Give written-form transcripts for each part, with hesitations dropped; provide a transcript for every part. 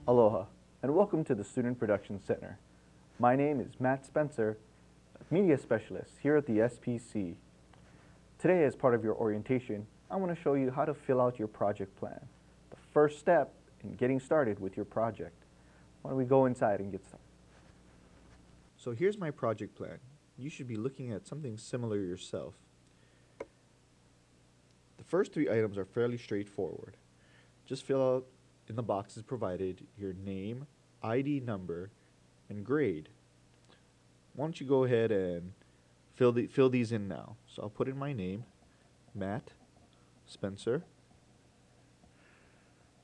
Aloha, and welcome to the Student Production Center. My name is Matt Spencer, Media Specialist here at the SPC. Today, as part of your orientation, I want to show you how to fill out your project plan, the first step in getting started with your project. Why don't we go inside and get started? So here's my project plan. You should be looking at something similar yourself. The first three items are fairly straightforward. Just fill out in the boxes provided your name, ID number, and grade. Why don't you go ahead and fill these in now. So I'll put in my name, Matt Spencer,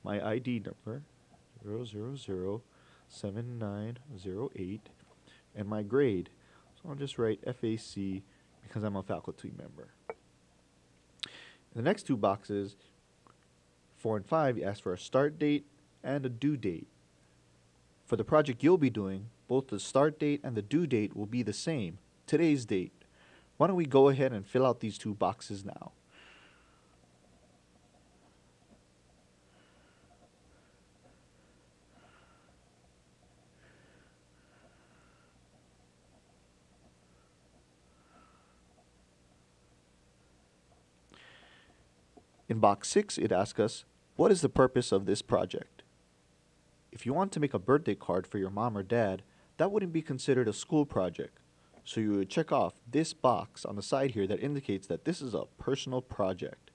my ID number, 0007908, and my grade. So I'll just write FAC because I'm a faculty member. In the next two boxes, 4 and 5, you ask for a start date and a due date. For the project you'll be doing, both the start date and the due date will be the same, today's date. Why don't we go ahead and fill out these two boxes now? In box 6, it asks us, what is the purpose of this project? If you want to make a birthday card for your mom or dad, that wouldn't be considered a school project. So you would check off this box on the side here that indicates that this is a personal project.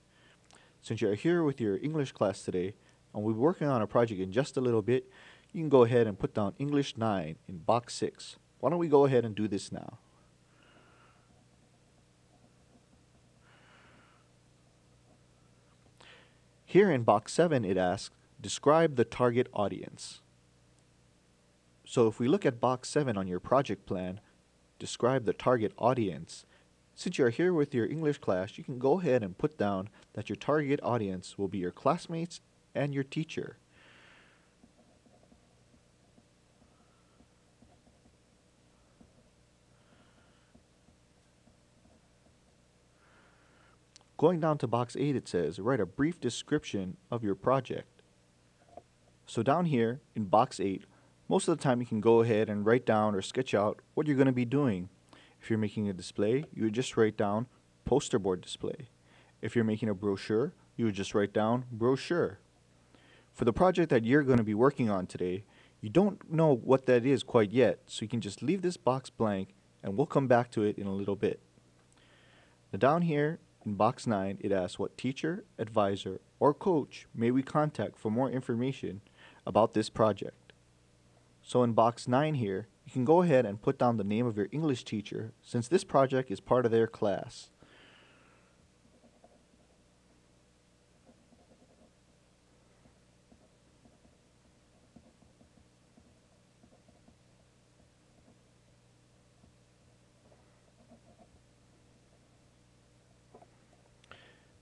Since you're here with your English class today, and we'll be working on a project in just a little bit, you can go ahead and put down English 9 in box 6. Why don't we go ahead and do this now? Here in box 7, it asks, describe the target audience. So if we look at box 7 on your project plan, describe the target audience. Since you're here with your English class, you can go ahead and put down that your target audience will be your classmates and your teacher. Going down to box 8, it says, write a brief description of your project. So down here in box 8, most of the time you can go ahead and write down or sketch out what you're going to be doing. If you're making a display, you would just write down poster board display. If you're making a brochure, you would just write down brochure. For the project that you're going to be working on today, you don't know what that is quite yet, so you can just leave this box blank and we'll come back to it in a little bit. Now down here in box 9, it asks what teacher, advisor, or coach may we contact for more information about this project. So in box 9 here, you can go ahead and put down the name of your English teacher since this project is part of their class.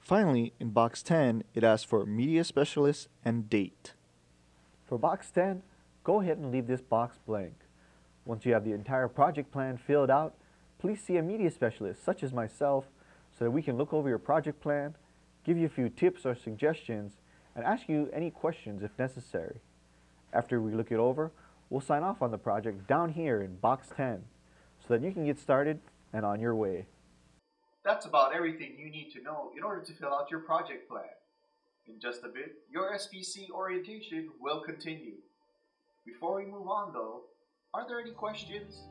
Finally, in box 10, it asks for media specialist and date. For box 10, go ahead and leave this box blank. Once you have the entire project plan filled out, please see a media specialist such as myself so that we can look over your project plan, give you a few tips or suggestions, and ask you any questions if necessary. After we look it over, we'll sign off on the project down here in box 10 so that you can get started and on your way. That's about everything you need to know in order to fill out your project plan. In just a bit, your SPC orientation will continue. Before we move on though, are there any questions?